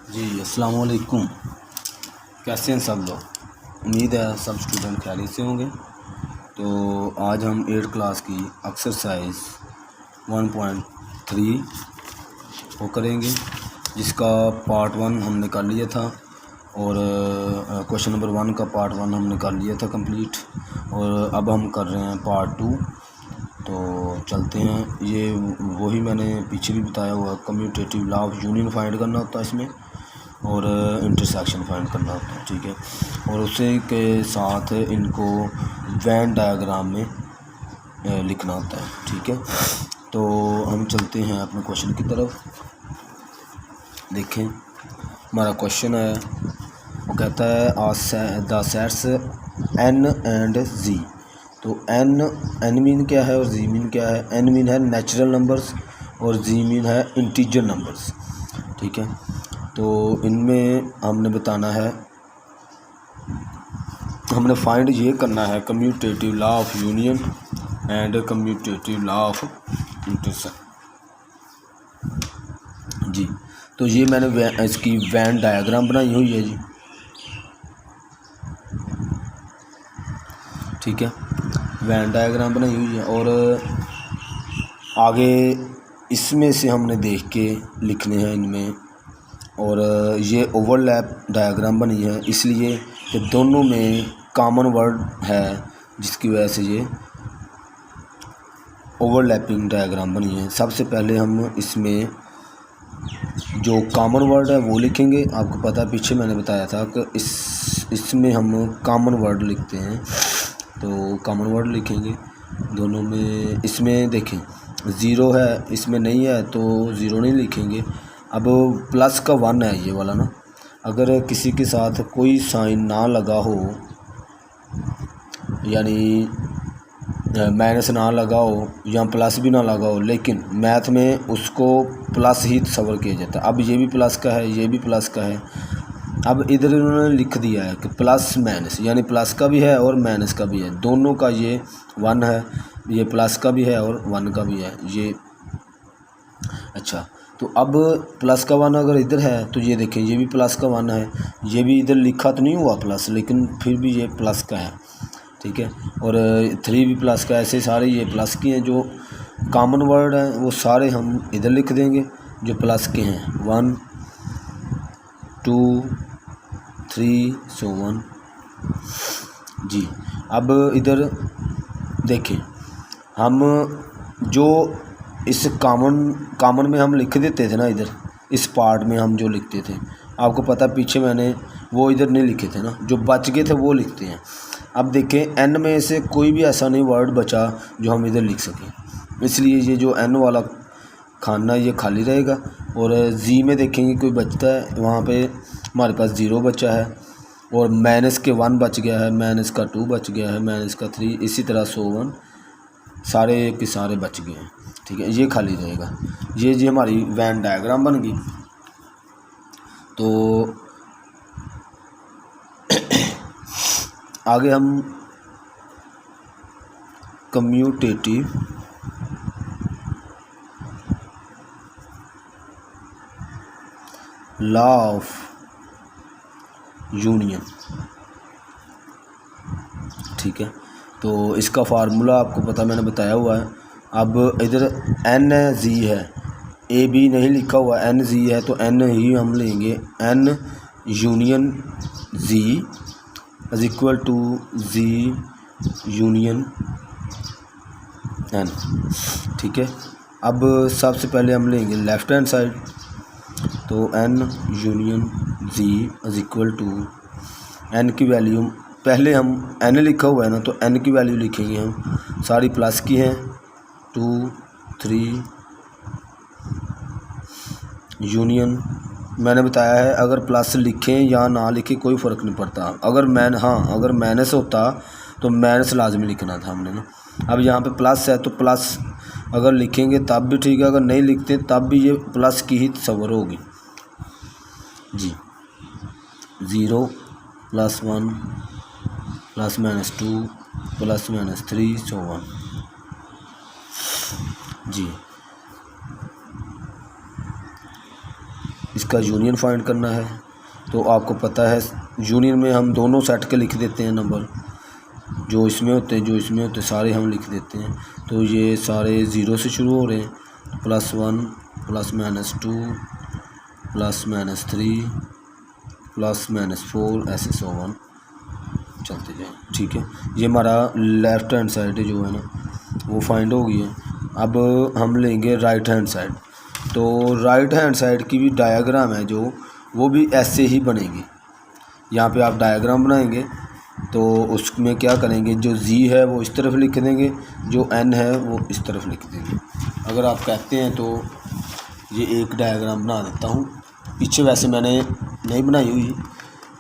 जी अस्सलाम वालेकुम। कैसे हैं सब लोग? उम्मीद है सब स्टूडेंट खैरियत से होंगे। तो आज हम 8th क्लास की एक्सरसाइज 1.3 वो करेंगे, जिसका पार्ट 1 हमने कर लिया था और क्वेश्चन नंबर 1 का पार्ट 1 हमने कर लिया था कंप्लीट, और अब हम कर रहे हैं पार्ट 2। तो चलते हैं। ये वही मैंने पीछे भी बताया हुआ, commutative law of union find करना होता है इसमें, और इंटरसेक्शन फाइंड करना होता है, ठीक है। और उसी के साथ इनको वेन डायग्राम में लिखना होता है, ठीक है। तो हम चलते हैं अपने क्वेश्चन की तरफ। देखें, हमारा क्वेश्चन है, वो कहता है द सेट्स एन एंड जी। तो एन मीन क्या है और जी मीन क्या है? एन मीन है नेचुरल नंबर्स और जी मीन है इंटीजर नंबर्स, ठीक है। तो इनमें हमने बताना है, हमने फाइंड ये करना है commutative law of union and commutative law of intersection. जी, तो ये मैंने इसकी वेन डायग्राम बनाई हुई है जी, ठीक है। वेन डायग्राम बनाई हुई है और आगे इसमें से हमने देख के लिखने हैं इनमें। और ये ओवरलैप डायग्राम बनी है इसलिए कि दोनों में कॉमन वर्ड है, जिसकी वजह से ये ओवरलैपिंग डायग्राम बनी है। सबसे पहले हम इसमें जो कॉमन वर्ड है वो लिखेंगे। आपको पता है, पीछे मैंने बताया था कि इसमें हम कॉमन वर्ड लिखते हैं, तो कॉमन वर्ड लिखेंगे दोनों में। इसमें देखें ज़ीरो है, इसमें नहीं है तो ज़ीरो नहीं लिखेंगे। अब प्लस का 1 है ये वाला ना, अगर किसी के साथ कोई साइन ना लगा हो, यानी माइनस ना लगा हो या प्लस भी ना लगा हो, लेकिन मैथ में उसको प्लस ही तस्वर किया जाता है। अब ये भी प्लस का है, ये भी प्लस का है। अब इधर इन्होंने लिख दिया है कि प्लस माइनस, यानी प्लस का भी है और माइनस का भी है, दोनों का ये 1 है। ये प्लस का भी है और 1 का भी है ये। अच्छा, तो अब प्लस का 1 अगर इधर है तो ये देखें, ये भी प्लस का 1 है, ये भी इधर लिखा तो नहीं हुआ प्लस, लेकिन फिर भी ये प्लस का है, ठीक है। और 3 भी प्लस का, ऐसे सारे ये प्लस के हैं। जो कॉमन वर्ड हैं वो सारे हम इधर लिख देंगे जो प्लस के हैं, 1 2 3 सो 1 जी। अब इधर देखें, हम जो इस कॉमन में हम लिख देते थे ना, इधर इस पार्ट में हम जो लिखते थे, आपको पता पीछे मैंने वो इधर नहीं लिखे थे ना, जो बच गए थे वो लिखते हैं। अब देखें, एन में से कोई भी ऐसा नहीं वर्ड बचा जो हम इधर लिख सकें, इसलिए ये जो एन वाला खाना ये खाली रहेगा। और जी में देखेंगे कोई बचता है, वहाँ पे हमारे पास 0 बचा है, और माइनस के 1 बच गया है, माइनस का 2 बच गया है, माइनस का 3, इसी तरह 1 सारे के सारे बच गए हैं, ठीक है। ये खाली रहेगा। ये जी हमारी वेन डायग्राम बन गई। तो आगे हम कम्यूटेटिव लॉ ऑफ यूनियन, ठीक है। तो इसका फार्मूला आपको पता, मैंने बताया हुआ है। अब इधर एन जी है, ए बी नहीं लिखा हुआ, एन जी है तो एन ही हम लेंगे। N union G is equal to G union N, ठीक है। अब सबसे पहले हम लेंगे लेफ़्ट हैंड साइड, तो N union G is equal to N की वैल्यू, पहले हम एन लिखा हुआ है ना, तो एन की वैल्यू लिखेंगे हम, सारी प्लस की हैं, 2 3 यूनियन। मैंने बताया है अगर प्लस लिखें या ना लिखें कोई फ़र्क नहीं पड़ता। अगर माइनस होता तो माइनस लाजमी लिखना था हमने ना। अब यहाँ पे प्लस है तो प्लस अगर लिखेंगे तब भी ठीक है, अगर नहीं लिखते तब भी ये प्लस की ही तस्वर होगी जी। 0 +1 ±2 ±3 सो 1 जी। इसका यूनियन फाइंड करना है। तो आपको पता है यूनियन में हम दोनों सेट के लिख देते हैं नंबर, जो इसमें होते हैं जो इसमें होते हैं सारे हम लिख देते हैं। तो ये सारे ज़ीरो से शुरू हो रहे हैं, +1 ±2 ±3 +-4 ऐसे 100 चलते जाए। ठीक है, ये हमारा लेफ़्ट हैंड साइड जो है ना वो फाइंड हो गई है। अब हम लेंगे राइट हैंड साइड। तो राइट हैंड साइड की भी डायग्राम है जो वो भी ऐसे ही बनेगी। यहाँ पे आप डायग्राम बनाएंगे तो उसमें क्या करेंगे, जो जी है वो इस तरफ लिख देंगे, जो एन है वो इस तरफ लिख देंगे। अगर आप कहते हैं तो ये एक डायग्राम बना देता हूँ, पीछे वैसे मैंने नहीं बनाई हुई,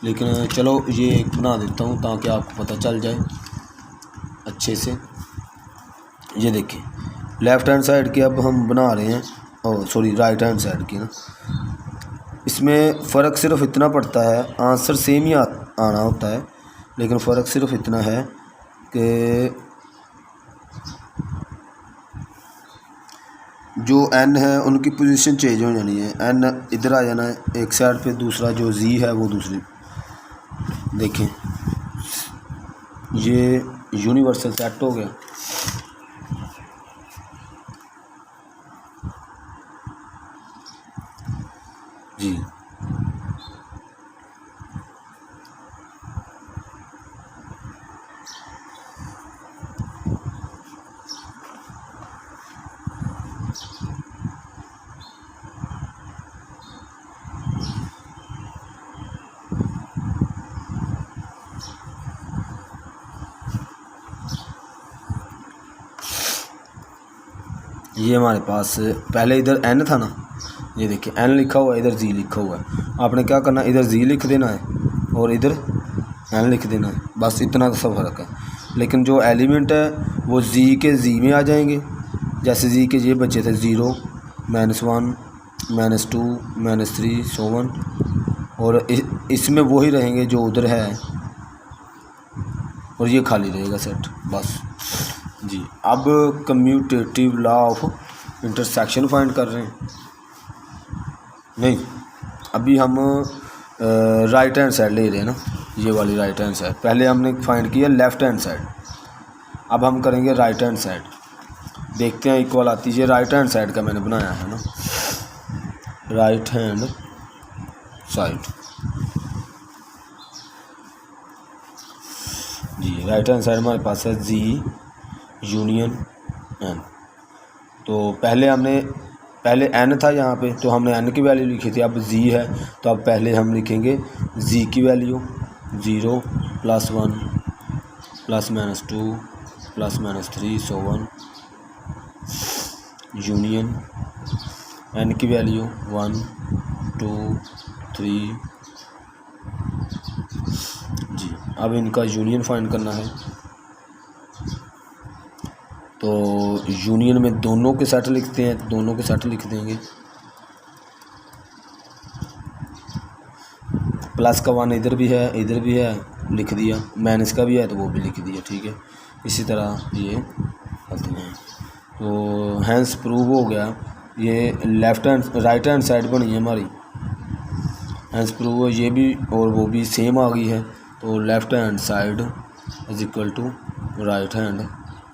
लेकिन चलो ये एक बना देता हूँ ताकि आपको पता चल जाए अच्छे से। ये देखिए लेफ़्ट हैंड साइड की अब हम बना रहे हैं, सॉरी राइट हैंड साइड की ना। इसमें फ़र्क सिर्फ इतना पड़ता है, आंसर सेम ही आना होता है, लेकिन फ़र्क सिर्फ इतना है कि जो एन है उनकी पोजीशन चेंज हो जानी है। एन इधर आ जाना है एक साइड पे, दूसरा जो जी है वो दूसरी। देखें ये यूनिवर्सल सेट हो गया। जी ये हमारे पास पहले इधर एन था ना, ये देखिए एन लिखा हुआ है, इधर जी लिखा हुआ है। आपने क्या करना है, इधर जी लिख देना है और इधर एन लिख देना है, बस इतना सा फ़र्क है। लेकिन जो एलिमेंट है वो जी के जी में आ जाएंगे। जैसे जी के ये बच्चे थे 0 -1 -2 -3 1, और इसमें वही रहेंगे जो उधर है, और ये खाली रहेगा सेट बस। जी अब commutative law of intersection find कर रहे हैं। नहीं, अभी हम राइट हैंड साइड ले रहे हैं ना, ये वाली राइट हैंड साइड। पहले हमने फाइंड किया लेफ़्ट हैंड साइड, अब हम करेंगे राइट हैंड साइड। देखते हैं इक्वल आती है। ये राइट हैंड साइड का मैंने बनाया है ना, राइट हैंड साइड। जी राइट हैंड साइड हमारे पास है जी यूनियन एन। तो पहले एन था यहाँ पे, तो हमने एन की वैल्यू लिखी थी। अब जी है तो अब पहले हम लिखेंगे जी की वैल्यू 0 +1 ±2 ±3 1 यूनियन एन की वैल्यू 1 2 3। जी अब इनका यूनियन फाइंड करना है। तो यूनियन में दोनों के सेट लिखते हैं, दोनों के सेट लिख देंगे। प्लस का 1 इधर भी है, इधर भी है, लिख दिया। माइनस का भी है तो वो भी लिख दिया। ठीक है, इसी तरह ये करते हैं। तो हैंस प्रूव हो गया। ये राइट हैंड साइड बनी है हमारी, हैंस प्रूव हो, ये भी और वो भी सेम आ गई है। तो left hand side is equal to right hand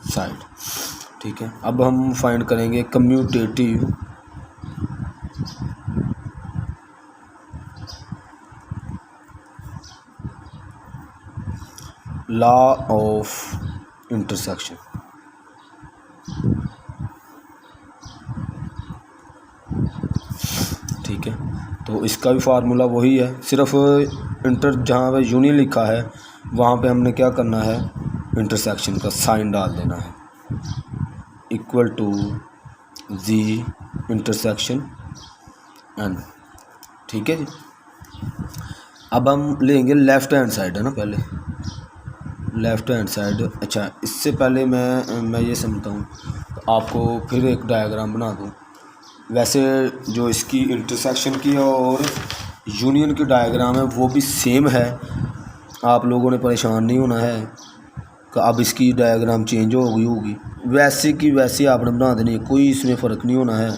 side. ठीक है, अब हम फाइंड करेंगे कम्यूटेटिव लॉ ऑफ इंटरसेक्शन। ठीक है, तो इसका भी फार्मूला वही है, सिर्फ जहाँ पे यूनियन लिखा है वहाँ पे हमने क्या करना है, इंटरसेक्शन का साइन डाल देना है, equal to G intersection N. ठीक है जी, अब हम लेंगे लेफ़्ट हैंड साइड है ना, पहले लेफ़्ट हैंड साइड। अच्छा, इससे पहले मैं ये समझता हूँ, तो आपको फिर एक डायग्राम बना दूँ। वैसे जो इसकी इंटरसेक्शन की और यूनियन की डायग्राम है वो भी सेम है, आप लोगों ने परेशान नहीं होना है कि अब इसकी डायग्राम चेंज हो गई होगी। वैसे की वैसे आपने बना देनी है, कोई इसमें फ़र्क नहीं होना है।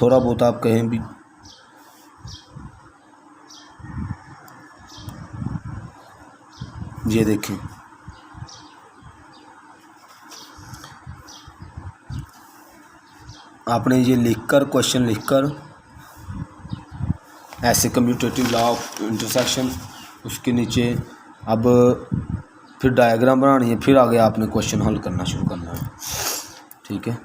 थोड़ा बहुत आप कहें भी ये देखें, आपने ये लिखकर, क्वेश्चन लिखकर ऐसे कम्यूटेटिव लॉ ऑफ इंटरसेक्शन, उसके नीचे अब फिर डायग्राम बनानी है, फिर आगे आपने क्वेश्चन हल करना शुरू करना है। ठीक है,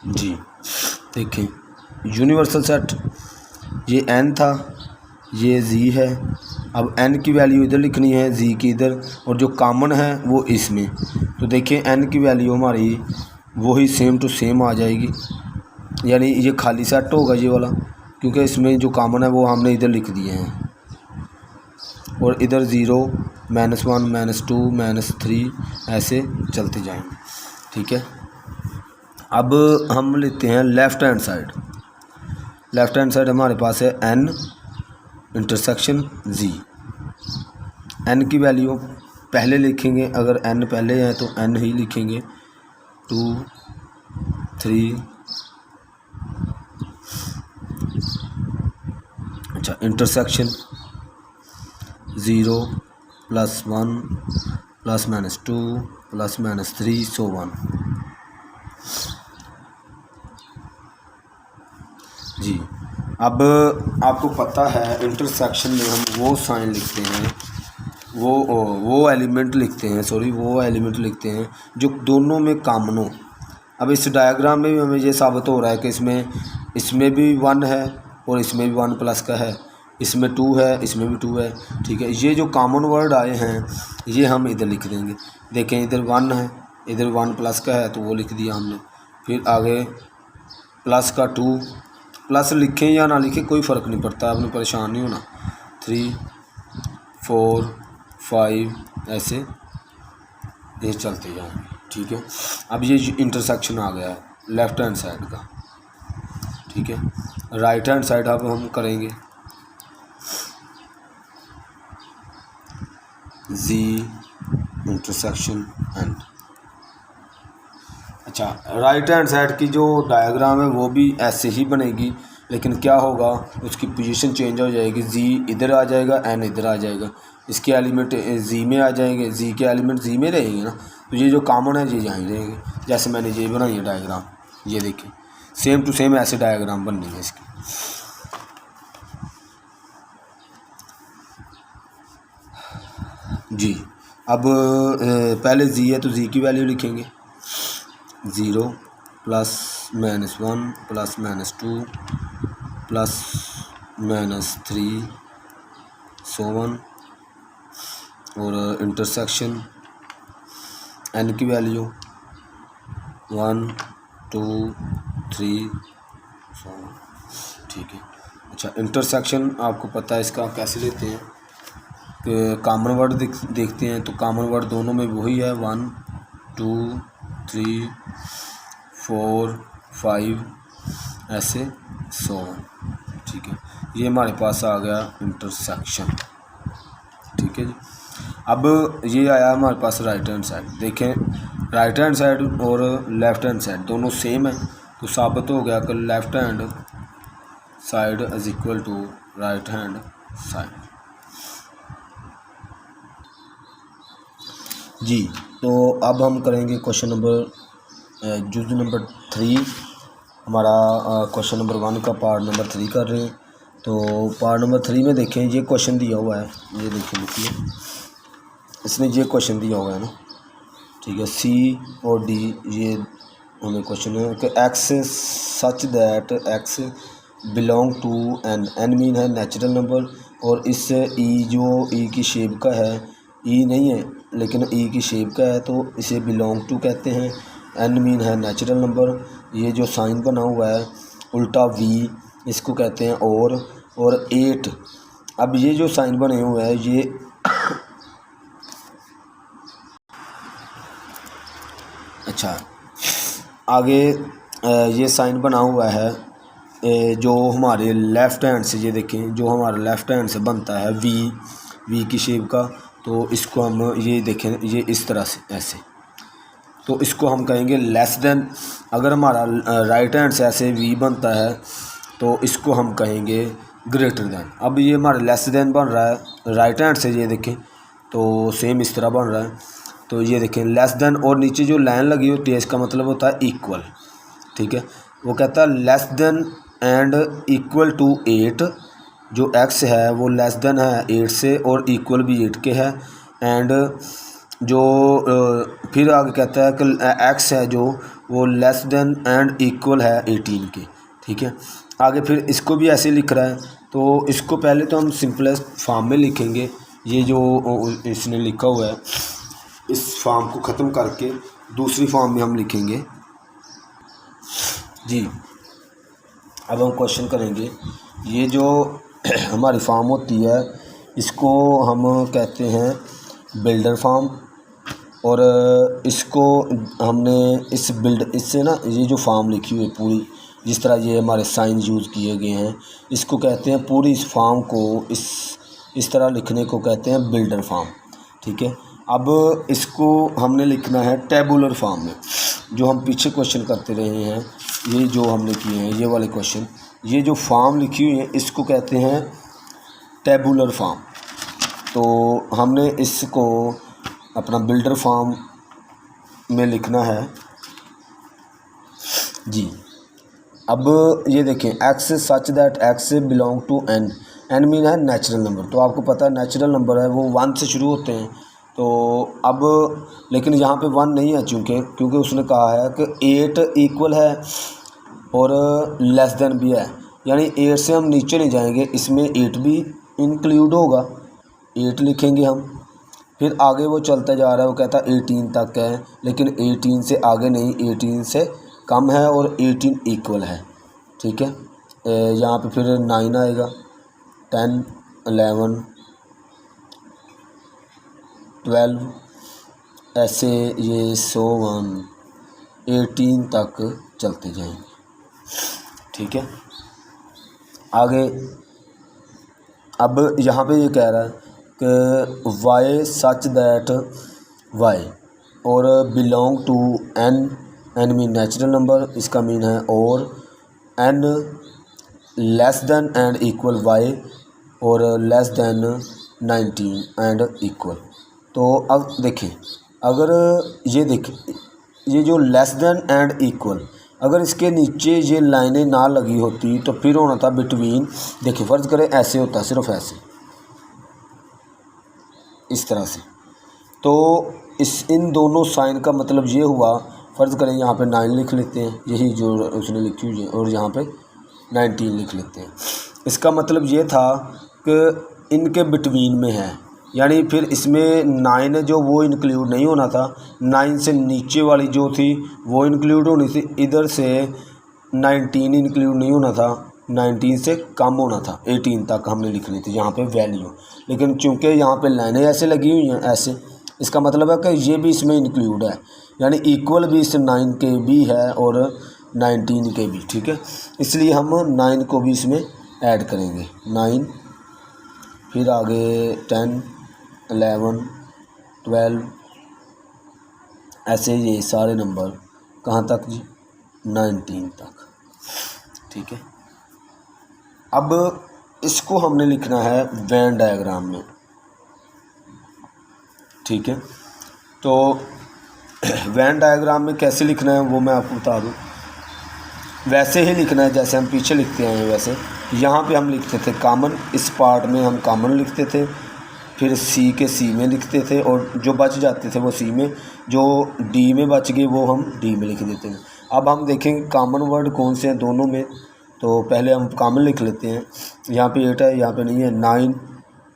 जी देखें, यूनिवर्सल सेट ये n था, ये z है। अब n की वैल्यू इधर लिखनी है, z की इधर, और जो कॉमन है वो इसमें। तो देखिए n की वैल्यू हमारी वही सेम टू सेम आ जाएगी, यानी ये खाली सेट होगा ये वाला, क्योंकि इसमें जो कॉमन है वो हमने इधर लिख दिए हैं। और इधर 0, -1, -2, -3 ऐसे चलते जाएंगे। ठीक है, अब हम लेते हैं left hand side. Left hand side हमारे पास है n इंटरसेक्शन z। n की वैल्यू पहले लिखेंगे, अगर n पहले है तो n ही लिखेंगे, 2, 3। अच्छा, इंटरसेक्शन 0, +1, +-2, +-3, so on। जी, अब आपको पता है इंटरसेक्शन में हम वो साइन लिखते हैं, वो एलिमेंट लिखते हैं, वो एलिमेंट लिखते हैं जो दोनों में कॉमन हो। अब इस डायग्राम में भी हमें ये साबित हो रहा है कि इसमें भी 1 है और इसमें भी 1 प्लस का है, इसमें 2 है, इसमें भी 2 है। ठीक है, ये जो कॉमन वर्ड आए हैं ये हम इधर लिख देंगे। देखें, इधर 1 है, इधर 1 प्लस का है तो वो लिख दिया हमने। फिर आगे प्लस का 2, प्लस लिखें या ना लिखें कोई फ़र्क नहीं पड़ता, आपने परेशान नहीं होना। 3, 4, 5 ऐसे ये चलते जाएंगे। ठीक है, अब ये इंटरसेक्शन आ गया है लेफ़्ट हैंड साइड का। ठीक है, राइट हैंड साइड अब हम करेंगे z इंटरसेक्शन n। अच्छा, राइट हैंड साइड की जो डायग्राम है वो भी ऐसे ही बनेगी, लेकिन क्या होगा, उसकी पोजीशन चेंज हो जाएगी। z इधर आ जाएगा, n इधर आ जाएगा, इसके एलिमेंट z में आ जाएंगे, z के एलिमेंट z में रहेंगे ना, तो ये जो कॉमन है ये यहाँ रहेंगे। जैसे मैंने ये बनाई है डायग्राम, ये देखिए सेम टू सेम ऐसे डायग्राम बननी है इसकी। जी, अब पहले z है तो z की वैल्यू लिखेंगे, 0, +-1, +-2, +-3, so on। और इंटरसेक्शन n की वैल्यू 1, 2, 3, so on। ठीक है, अच्छा, इंटरसेक्शन आपको पता है इसका कैसे लेते हैं कि कॉमन वर्ड देखते हैं, तो कॉमन वर्ड दोनों में वही है, 1, 2, 3, 4, 5 ऐसे, so on। ठीक है, ये हमारे पास आ गया इंटरसेक्शन। ठीक है जी, अब ये आया हमारे पास राइट हैंड साइड। देखें, राइट हैंड साइड और लेफ़्ट हैंड साइड दोनों सेम है, तो साबित हो गया कि left hand side is equal to right hand side. जी, तो अब हम करेंगे क्वेश्चन नंबर जुज़ नंबर 3। हमारा क्वेश्चन नंबर 1 का पार्ट नंबर 3 कर रहे हैं। तो पार्ट नंबर 3 में देखें, ये क्वेश्चन दिया हुआ है, ये देखिए लिखिए, इसने ये क्वेश्चन दिया हुआ है ना। ठीक है, C और D ये हमें क्वेश्चन है कि x such that x belong to n mean है नेचुरल नंबर, और इससे e जो e की शेप का है, e नहीं है लेकिन e की शेप का है, तो इसे बिलोंग टू कहते हैं। n मीन है नेचुरल नंबर। ये जो साइन बना हुआ है उल्टा v, इसको कहते हैं और 8। अब ये जो साइन बने हुए हैं ये अच्छा, आगे ये साइन बना हुआ है जो हमारे लेफ़्ट हैंड से, ये देखें, जो हमारा लेफ़्ट हैंड से बनता है वी की शेप का, तो इसको हम ये देखें, ये इस तरह से ऐसे, तो इसको हम कहेंगे लेस देन। अगर हमारा राइट हैंड से ऐसे वी बनता है तो इसको हम कहेंगे ग्रेटर देन। अब ये हमारा लेस देन बन रहा है राइट हैंड से, ये देखें तो सेम इस तरह बन रहा है। तो ये देखें लेस देन, और नीचे जो लाइन लगी होती है इसका मतलब होता है इक्वल, ठीक है। वो कहता है less than and equal to 8, जो x है वो लेस देन है 8 से और इक्वल भी 8 के है। एंड जो फिर आगे कहता है कि x है जो वो लेस देन एंड इक्वल है 18 के, ठीक है। आगे फिर इसको भी ऐसे लिख रहा है, तो इसको पहले तो हम सिंपलेस्ट फॉर्म में लिखेंगे। ये जो इसने लिखा हुआ है इस फॉर्म को ख़त्म करके दूसरी फॉर्म में हम लिखेंगे जी। अब हम क्वेश्चन करेंगे, ये जो हमारी फॉर्म होती है इसको हम कहते हैं बिल्डर फॉर्म, और इसको हमने इससे ना ये जो फॉर्म लिखी हुई है पूरी, जिस तरह ये हमारे साइन यूज़ किए गए हैं, इसको कहते हैं पूरी इस फॉर्म को इस तरह लिखने को कहते हैं बिल्डर फॉर्म, ठीक है। अब इसको हमने लिखना है टेबुलर फॉर्म में। जो हम पीछे क्वेश्चन करते रहे हैं, ये जो हमने किए हैं ये वाले क्वेश्चन, ये जो फॉर्म लिखी हुई है इसको कहते हैं टेबुलर फॉर्म। तो हमने इसको अपना बिल्डर फॉर्म में लिखना है जी। अब ये देखें x such that x belong to n mean है नेचुरल नंबर। तो आपको पता है नेचुरल नंबर है वो 1 से शुरू होते हैं। तो अब लेकिन यहाँ पे 1 नहीं है क्योंकि उसने कहा है कि 8 इक्वल है और लेस देन भी है, यानी 8 से हम नीचे नहीं जाएंगे, इसमें 8 भी इंक्लूड होगा, 8 लिखेंगे हम। फिर आगे वो चलता जा रहा है, वो कहता है 18 तक है, लेकिन 18 से आगे नहीं, 18 से कम है और 18 इक्वल है, ठीक है। यहाँ पे फिर 9 आएगा, 10 11 12 ऐसे ये 101 18 तक चलते जाएंगे, ठीक है। आगे अब यहाँ पे ये कह रहा है कि y सच दैट y और belong to n mean natural number, इसका मीन है और n less than and equal y और लेस देन 19 एंड इक्वल। तो अब देखें, अगर ये देखें ये जो लेस देन एंड इक्वल, अगर इसके नीचे ये लाइनें ना लगी होती तो फिर होना था बिटवीन। देखिए फ़र्ज़ करें ऐसे होता, सिर्फ ऐसे इस तरह से, तो इन दोनों साइन का मतलब ये हुआ, फ़र्ज़ करें यहाँ पे 9 लिख लेते हैं, यही जो उसने लिखी हुई है, और यहाँ पे 19 लिख लेते हैं। इसका मतलब ये था कि इनके बिटवीन में है, यानी फिर इसमें 9 है जो वो इंक्लूड नहीं होना था, 9 से नीचे वाली जो थी वो इंक्लूड होनी थी, इधर से 19 इंक्लूड नहीं होना था, 19 से कम होना था, 18 तक हमने लिखनी थी यहाँ पे वैल्यू। लेकिन चूंकि यहाँ पे लाइनें ऐसे लगी हुई हैं ऐसे, इसका मतलब है कि ये भी इसमें इंक्लूड है, यानी इक्वल भी इस 9 के भी है और 19 के भी, ठीक है। इसलिए हम 9 को भी इसमें ऐड करेंगे, 9 फिर आगे 10 11 12 ऐसे ये सारे नंबर कहाँ तक जी, 19 तक, ठीक है। अब इसको हमने लिखना है वेन डायग्राम में, ठीक है। तो वेन डायग्राम में कैसे लिखना है वो मैं आपको बता दूँ। वैसे ही लिखना है जैसे हम पीछे लिखते हैं, वैसे यहाँ पे हम लिखते थे कॉमन, इस पार्ट में हम कॉमन लिखते थे, फिर सी के सी में लिखते थे, और जो बच जाते थे वो सी में, जो डी में बच गए वो हम डी में लिख देते हैं। अब हम देखेंगे कॉमन वर्ड कौन से हैं दोनों में, तो पहले हम कॉमन लिख लेते हैं। यहाँ पे 8 है, यहाँ पे नहीं है, 9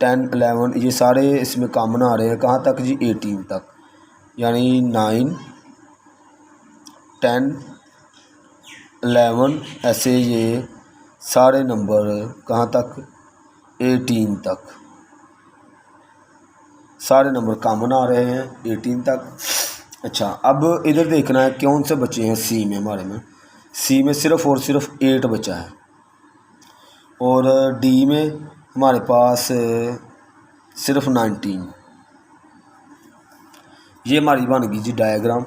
10 11 ये सारे इसमें कॉमन आ रहे हैं, कहाँ तक जी, 18 तक, यानी 9 10 11 ऐसे ये सारे नंबर कहाँ तक, 18 तक, सारे नंबर कॉमन आ रहे हैं 18 तक। अच्छा, अब इधर देखना है कौन से बचे हैं सी में, हमारे में सी में सिर्फ़ और सिर्फ 8 बचा है, और डी में हमारे पास सिर्फ 19। ये हमारी बन गई जी डायग्राम।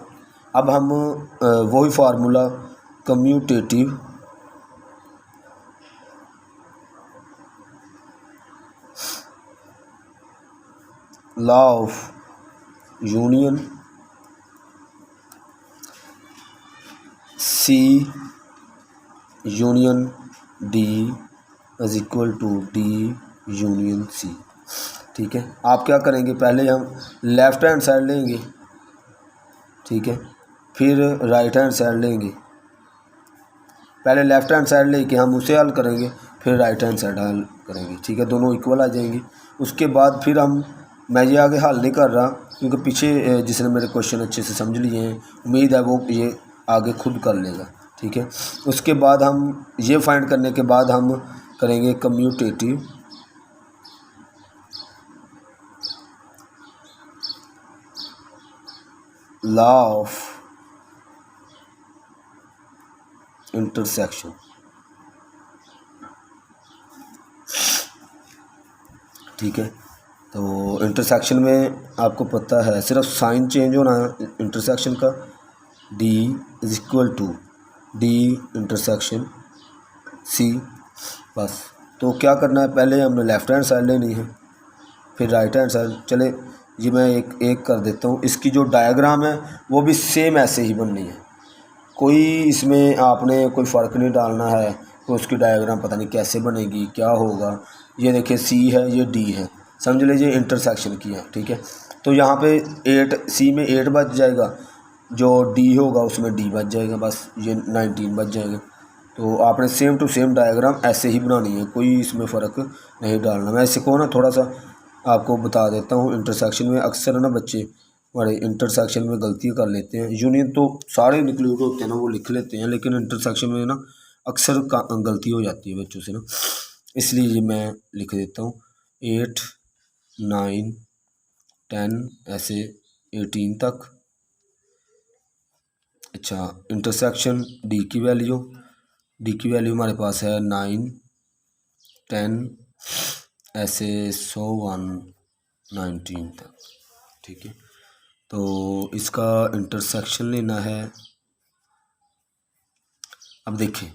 अब हम वही formula commutative law of union C union D is equal to D union C. ठीक है, आप क्या करेंगे, पहले हम लेफ़्ट हैंड साइड लेंगे, ठीक है, फिर राइट हैंड साइड लेंगे। पहले लेफ़्ट हैंड साइड लेके हम उसे हल करेंगे, फिर राइट हैंड साइड हल करेंगे। ठीक है, दोनों इक्वल आ जाएंगे। उसके बाद फिर मैं ये आगे हल नहीं कर रहा क्योंकि पीछे जिसने मेरे क्वेश्चन अच्छे से समझ लिए हैं, उम्मीद है वो ये आगे खुद कर लेगा। ठीक है, उसके बाद हम ये फाइंड करने के बाद हम करेंगे कम्यूटेटिव लॉ ऑफ इंटरसेक्शन। ठीक है, तो इंटरसेक्शन में आपको पता है सिर्फ साइन चेंज होना है इंटरसेक्शन का, D is equal to D intersection C, बस। तो क्या करना है, पहले हमने लेफ़्ट हैंड साइड लेनी है, फिर राइट हैंड साइड। चले ये मैं एक एक कर देता हूँ। इसकी जो डायग्राम है वो भी सेम ऐसे ही बननी है, कोई इसमें आपने कोई फ़र्क नहीं डालना है। तो उसकी डायग्राम पता नहीं कैसे बनेगी, क्या होगा। ये देखिए सी है, ये डी है, समझ लीजिए इंटरसेक्शन किया। ठीक है, तो यहाँ पे 8 सी में 8 बच जाएगा, जो डी होगा उसमें डी बच जाएगा, बस ये 19 बच जाएगा। तो आपने सेम टू सेम डायग्राम ऐसे ही बनानी है, कोई इसमें फ़र्क नहीं डालना। मैं इसे को ना थोड़ा सा आपको बता देता हूँ। इंटरसेक्शन में अक्सर ना बच्चे हमारे इंटरसेक्शन में गलतियाँ कर लेते हैं। यूनियन तो सारे इंक्लूड होते हैं ना, वो लिख लेते हैं, लेकिन इंटरसेक्शन में ना अक्सर गलती हो जाती है बच्चों से ना, इसलिए मैं लिख देता हूँ 8 9 10 ऐसे 18 तक। अच्छा, इंटरसेक्शन डी की वैल्यू हमारे पास है 9 10 ऐसे 101 19 तक। ठीक है, तो इसका इंटरसेक्शन लेना है। अब देखिए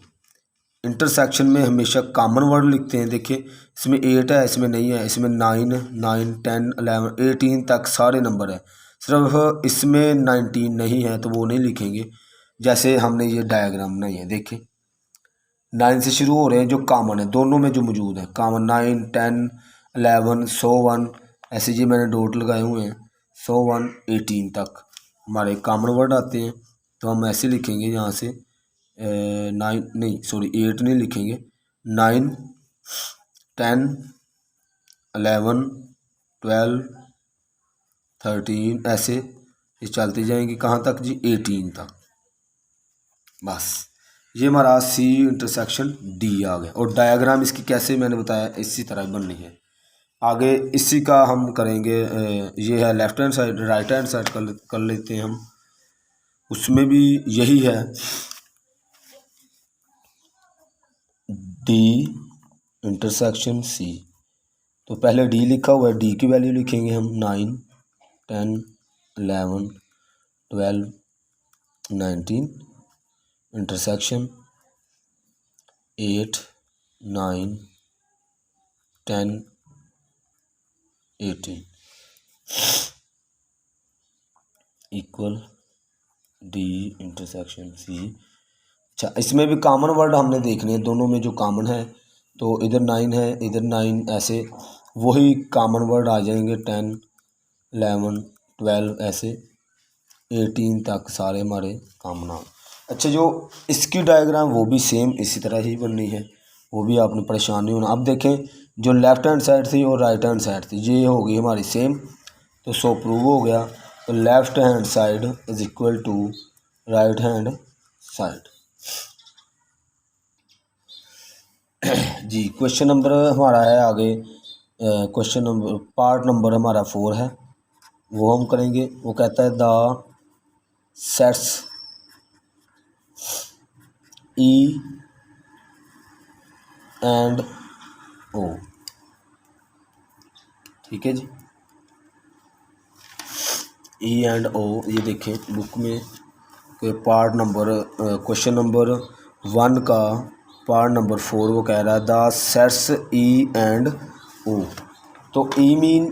इंटरसेक्शन में हमेशा कॉमन वर्ड लिखते हैं। देखिए इसमें 8 है, इसमें नहीं है, इसमें 9 9 10 11 18 तक सारे नंबर है, सिर्फ इसमें 19 नहीं है तो वो नहीं लिखेंगे। जैसे हमने ये डायग्राम बनाई है, देखिए 9 से शुरू हो रहे हैं जो कॉमन है, दोनों में जो मौजूद है कॉमन 9 10 11 101 ऐसे ये मैंने डॉट लगाए हुए हैं, 101 18 तक हमारे कॉमन वर्ड आते हैं। तो हम ऐसे लिखेंगे यहाँ से 9 नहीं सॉरी 8 नहीं लिखेंगे, 9 10 11 12 13 ऐसे ये चलते जाएंगे कहाँ तक जी, 18 तक। बस ये हमारा सी इंटरसेक्शन डी आ गया। और डायग्राम इसकी कैसे मैंने बताया इसी तरह बननी है। आगे इसी का हम करेंगे, ये है left hand side, right hand side कर लेते हैं हम, उसमें भी यही है डी इंटरसेक्शन सी। तो पहले डी लिखा हुआ है, डी की वैल्यू लिखेंगे हम 9 10 11 12 19 intersection 8 9 10 18 equal D intersection C. अच्छा, इसमें भी कॉमन वर्ड हमने देखने हैं, दोनों में जो कॉमन है, तो इधर 9 है इधर 9 ऐसे वही कॉमन वर्ड आ जाएंगे, 10 11 12 ऐसे 18 तक सारे हमारे कॉमन आ। अच्छा, जो इसकी डायग्राम वो भी सेम इसी तरह ही बननी है, वो भी आपने परेशान नहीं होना। अब देखें जो लेफ़्ट हैंड साइड थी और राइट हैंड साइड थी ये होगी हमारी सेम, तो सो प्रूव हो गया। तो left hand side is equal to right hand side. जी क्वेश्चन नंबर हमारा है आगे, क्वेश्चन नंबर पार्ट नंबर हमारा 4 है, वो हम करेंगे। वो कहता है द सेट्स E and ओ। ठीक है जी, ई एंड ओ। ये देखें बुक में कि पार्ट नंबर क्वेश्चन नंबर 1 का पार्ट नंबर 4 वो कह रहा है द सेट्स ई एंड ओ। तो ई मीन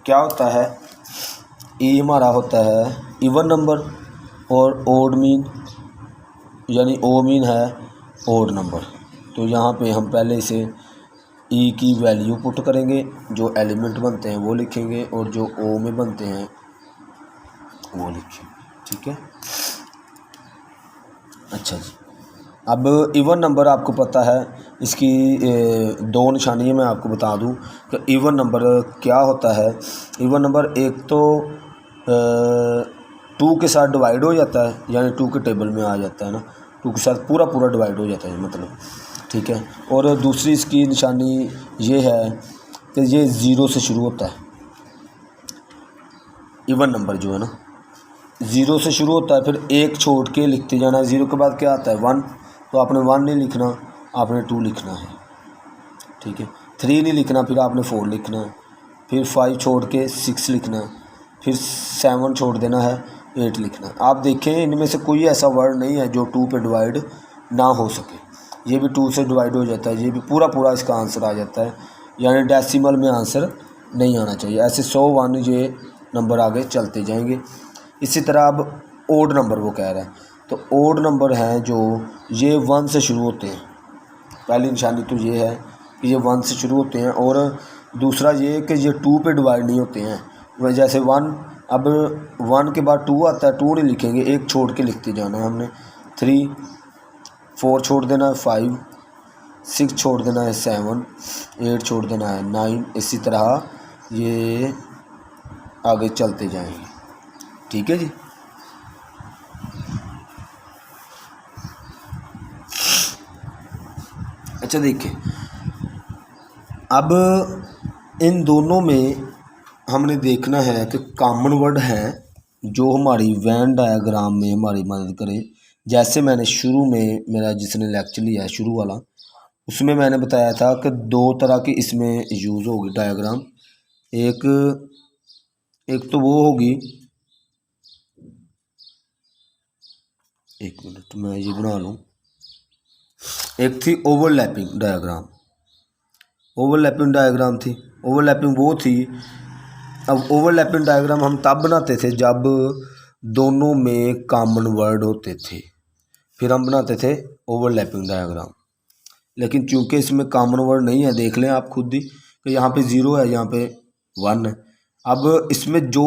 क्या होता है? ई हमारा होता है इवन नंबर, और ओड मीन यानी ओ मीन है ओड नंबर। तो यहाँ पे हम पहले इसे ई की वैल्यू पुट करेंगे, जो एलिमेंट बनते हैं वो लिखेंगे, और जो ओ में बनते हैं वो लिखेंगे। ठीक है, अच्छा जी। अब इवन नंबर आपको पता है, इसकी दो निशानियाँ मैं आपको बता दूं कि इवन नंबर क्या होता है। इवन नंबर एक तो 2 के साथ डिवाइड हो जाता है, यानी 2 के टेबल में आ जाता है ना, 2 के साथ पूरा पूरा डिवाइड हो जाता है मतलब। ठीक है, और दूसरी इसकी निशानी ये है कि ये ज़ीरो से शुरू होता है। इवन नंबर जो है ना, ज़ीरो से शुरू होता है, फिर एक छोड़ के लिखते जाना है। ज़ीरो के बाद क्या आता है? 1। तो आपने 1 नहीं लिखना, आपने 2 लिखना है। ठीक है, 3 नहीं लिखना, फिर आपने 4 लिखना है, फिर 5 छोड़ के 6 लिखना है, फिर 7 छोड़ देना है, 8 लिखना है। आप देखें इनमें से कोई ऐसा वर्ड नहीं है जो 2 पे डिवाइड ना हो सके। ये भी 2 से डिवाइड हो जाता है, ये भी पूरा पूरा इसका आंसर आ जाता है, यानी डेसिमल में आंसर नहीं आना चाहिए। ऐसे 101 ये नंबर आगे चलते जाएंगे। इसी तरह अब ओड नंबर वो कह रहा है, तो ओड नंबर हैं जो ये 1 से शुरू होते हैं। पहली निशानी तो ये है कि ये 1 से शुरू होते हैं, और दूसरा ये कि ये 2 पे डिवाइड नहीं होते हैं। जैसे 1, अब 1 के बाद 2 आता है, 2 नहीं लिखेंगे, एक छोड़ के लिखते जाना है हमने। 3, 4 छोड़ देना है, 5, 6 छोड़ देना है, 7, 8 छोड़ देना है, 9। इसी तरह ये आगे चलते जाएंगे। ठीक है जी। अच्छा देखिए, अब इन दोनों में हमने देखना है कि कॉमन वर्ड हैं जो हमारी वेन डायग्राम में हमारी मदद करें। जैसे मैंने शुरू में मेरा जिसने लेक्चर लिया है शुरू वाला, उसमें मैंने बताया था कि 2 तरह की इसमें यूज़ होगी डायग्राम। एक एक तो वो होगी, एक मिनट मैं ये बना लूँ। एक थी ओवरलैपिंग डायग्राम, ओवरलैपिंग डायग्राम थी। ओवरलैपिंग वो थी, अब ओवरलैपिंग डायग्राम हम तब बनाते थे जब दोनों में कॉमन वर्ड होते थे, फिर हम बनाते थे ओवरलैपिंग डायग्राम। लेकिन चूंकि इसमें कॉमन वर्ड नहीं है, देख लें आप खुद ही कि यहाँ पे 0 है, यहाँ पे 1 है। अब इसमें जो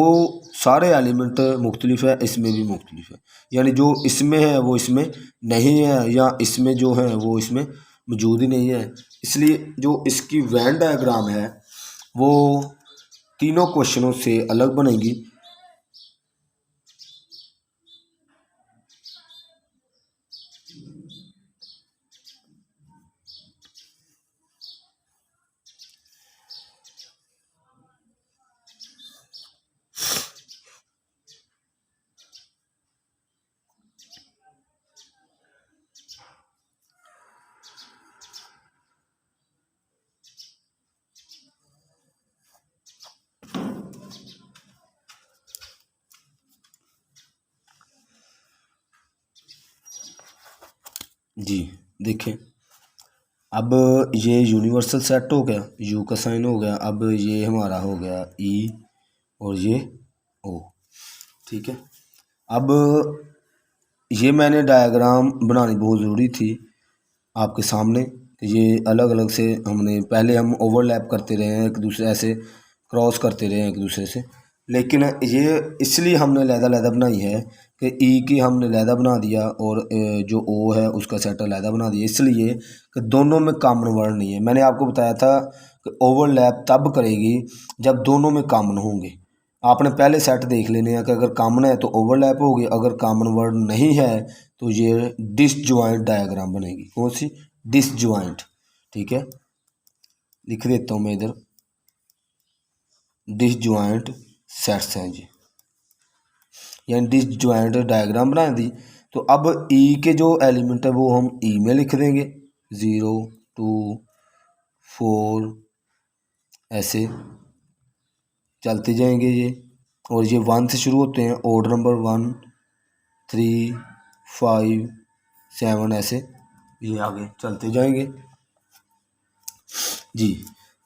सारे एलिमेंट मुख्तलिफ है, इसमें भी मुख्तलिफ है, यानी जो इसमें है वो इसमें नहीं है, या इसमें जो है वो इसमें मौजूद ही नहीं है। इसलिए जो इसकी वैन डायग्राम है वो तीनों क्वेश्चनों से अलग बनेगी। जी देखें, अब ये यूनिवर्सल सेट हो गया, यू का साइन हो गया। अब ये हमारा हो गया ई और ये ओ। ठीक है, अब ये मैंने डायग्राम बनानी बहुत ज़रूरी थी आपके सामने। ये अलग अलग से हमने पहले हम ओवरलैप करते रहे हैं, एक दूसरे ऐसे क्रॉस करते रहे हैं एक दूसरे से, लेकिन ये इसलिए हमने लहदा बनाई है कि ई की हमने लहदा बना दिया और जो ओ है उसका सेट लहदा बना दिया, इसलिए कि दोनों में कॉमन वर्ड नहीं है। मैंने आपको बताया था कि ओवरलैप तब करेगी जब दोनों में कॉमन होंगे। आपने पहले सेट देख लेने हैं कि अगर कॉमन है तो ओवरलैप होगी, अगर कॉमन वर्ड नहीं है तो ये डिसजॉइंट डायग्राम बनेगी। कौन सी? डिसजॉइंट। ठीक है, लिख देता हूँ मैं इधर, डिसजॉइंट सेट्स हैं जी, यानी डिसजॉइंट डायग्राम बना दी। तो अब ई के जो एलिमेंट है वो हम ई में लिख देंगे, 0, 2, 4 ऐसे चलते जाएंगे ये, और ये 1 से शुरू होते हैं, ऑड नंबर 1 3 5 7 ऐसे ये आगे चलते जाएंगे जी।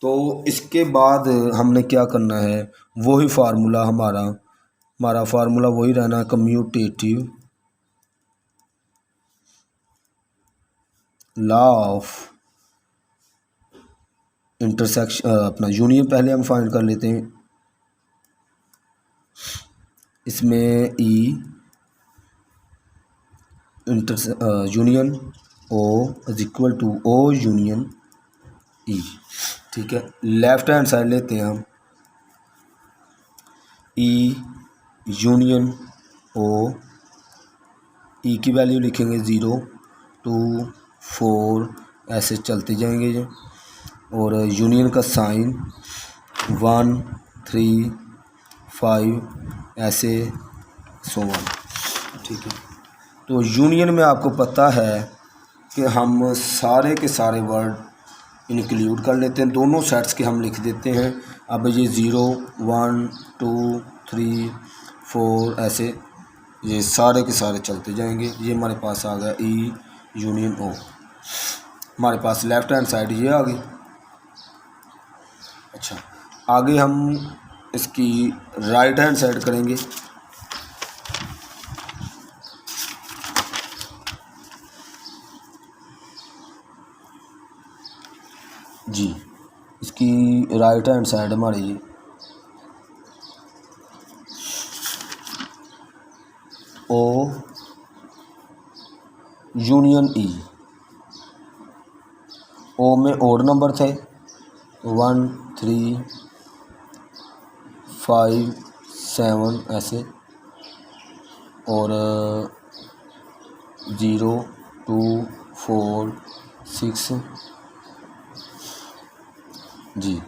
तो इसके बाद हमने क्या करना है, वही फार्मूला हमारा फार्मूला वही रहना, कम्यूटेटिव लॉ ऑफ इंटरसेक्शन, अपना यूनियन पहले हम फाइंड कर लेते हैं। इसमें E union O is equal to O union E, ठीक है। लेफ्ट हैंड साइड लेते हैं हम, ई यूनियन ओ, ई की वैल्यू लिखेंगे 0 2 4 ऐसे चलते जाएंगे जो, और यूनियन का साइन 1 3 5 ऐसे सो ऑन, ठीक है। तो यूनियन में आपको पता है कि हम सारे के सारे वर्ड इंक्लूड कर लेते हैं, दोनों सेट्स के हम लिख देते हैं। अब ये 0 1 2 3 4 ऐसे ये सारे के सारे चलते जाएंगे। ये हमारे पास आ गया ई यूनियन ओ, हमारे पास लेफ्ट हैंड साइड ये आ गई। अच्छा, आगे हम इसकी राइट हैंड साइड करेंगे। जी, इसकी राइट हैंड साइड हमारी ओ यूनियन ई, ओ में ओड नंबर थे 1 3 5 7 ऐसे, और 0 2 4 6 जी।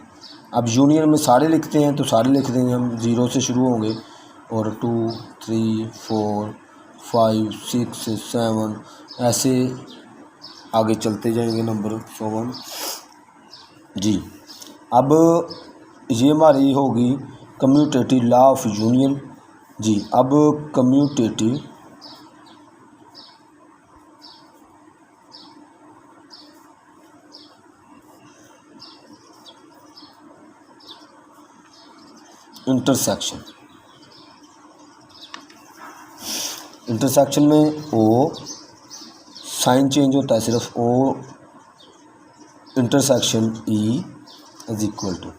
अब यूनियन में सारे लिखते हैं तो सारे लिख देंगे हम, 0 से शुरू होंगे और 2 3 4 5 6 7 ऐसे आगे चलते जाएंगे नंबर 1 जी। अब ये हमारी होगी कम्यूटेटिव लॉ ऑफ यूनियन जी। अब कम्यूटेटिव इंटरसेक्शन में ओ साइन चेंज होता है, सिर्फ O intersection E is equal to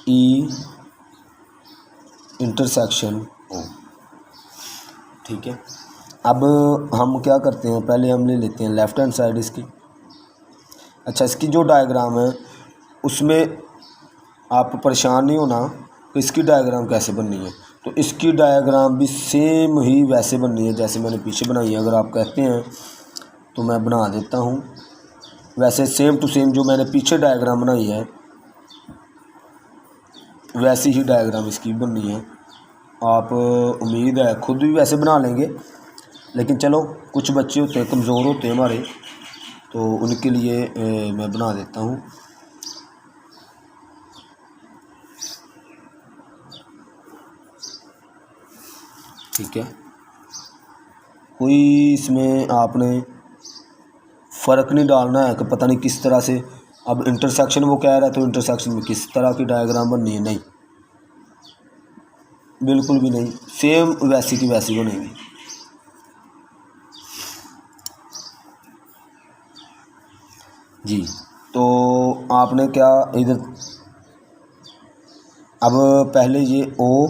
E intersection O, ठीक है। अब हम क्या करते हैं, पहले हम ले लेते हैं लेफ्ट हैंड साइड इसकी। अच्छा, इसकी जो डायग्राम है उसमें आप परेशान नहीं होना कि इसकी डायग्राम कैसे बननी है, तो इसकी डायग्राम भी सेम ही वैसे बननी है जैसे मैंने पीछे बनाई है। अगर आप कहते हैं तो मैं बना देता हूँ, वैसे सेम टू सेम जो मैंने पीछे डायग्राम बनाई है वैसी ही डायग्राम इसकी बननी है। आप उम्मीद है खुद भी वैसे बना लेंगे, लेकिन चलो कुछ बच्चे होते हैं कमज़ोर होते हैं हमारे, तो उनके लिए मैं बना देता हूँ। ठीक है, कोई इसमें आपने फ़र्क नहीं डालना है कि पता नहीं किस तरह से, अब इंटरसेक्शन वो कह रहा है तो इंटरसेक्शन में किस तरह की डायग्राम बननी है, नहीं बिल्कुल भी नहीं, सेम वैसी की वैसी बनेगी। जी, तो आपने क्या इधर, अब पहले ये ओ,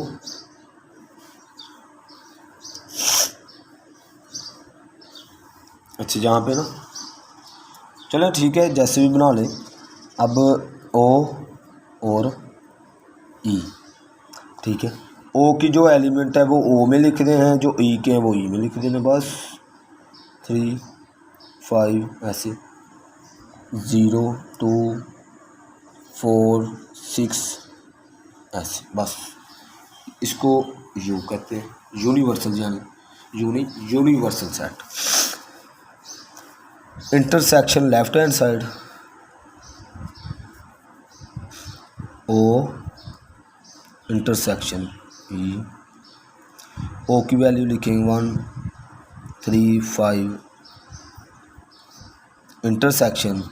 अच्छा जहाँ पे ना, चलो ठीक है जैसे भी बना लें। अब ओ और ई, ठीक है, ओ की जो एलिमेंट है वो ओ में लिख दे हैं, जो ई के हैं वो ई में लिख देना, बस 3 5 ऐसे 0 2 4 6 ऐसे, बस इसको यू कहते हैं यूनिवर्सल, यानी universal set. Intersection left hand side, O intersection E, O की वैल्यू लिखेंगे 1 3 5, इंटरसेक्शन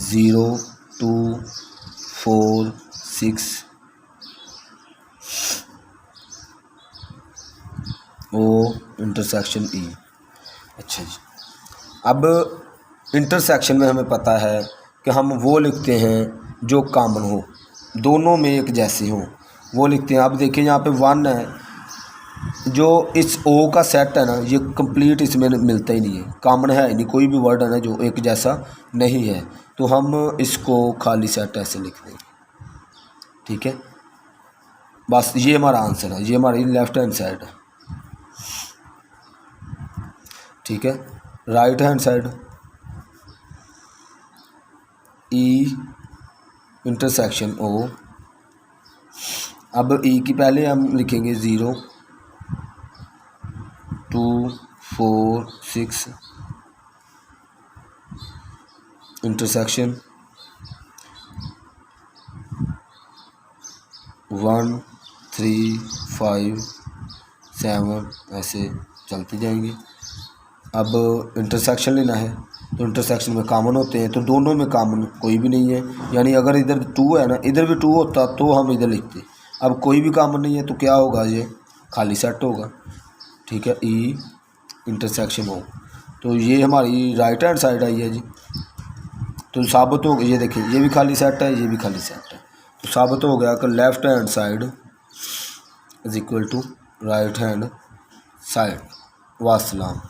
0 2 4 6, ओ इंटरसेक्शन ई। अच्छा जी, अब इंटरसेक्शन में हमें पता है कि हम वो लिखते हैं जो कॉमन हो, दोनों में एक जैसे हो, वो लिखते हैं। अब देखिए यहाँ पे 1 है, जो इस ओ का सेट है ना, ये कंप्लीट इसमें मिलता ही नहीं है, कॉमन है ही नहीं, कोई भी वर्ड है ना जो एक जैसा नहीं है, तो हम इसको खाली सेट ऐसे लिख देंगे। ठीक है, बस ये हमारा आंसर है, ये हमारी लेफ्ट हैंड साइड है। ठीक है, right hand side E intersection O. अब ई की पहले हम लिखेंगे 0 2 4 6, इंटरसेक्शन 1 3 5 7, ऐसे चलती जाएंगी। अब इंटरसेक्शन लेना है, तो इंटरसेक्शन में कॉमन होते हैं, तो दोनों में कॉमन कोई भी नहीं है, यानी अगर इधर 2 है ना, इधर भी 2 होता तो हम इधर लिखते। अब कोई भी कॉमन नहीं है तो क्या होगा, ये खाली सेट होगा। ठीक है, ई इंटरसेक्शन हो, तो ये हमारी राइट हैंड साइड आई है जी। तो साबित हो गया, ये देखिए ये भी खाली सेट है, ये भी खाली सेट है, तो साबित हो गया कि left hand side is equal to right hand side. वास्सलाम।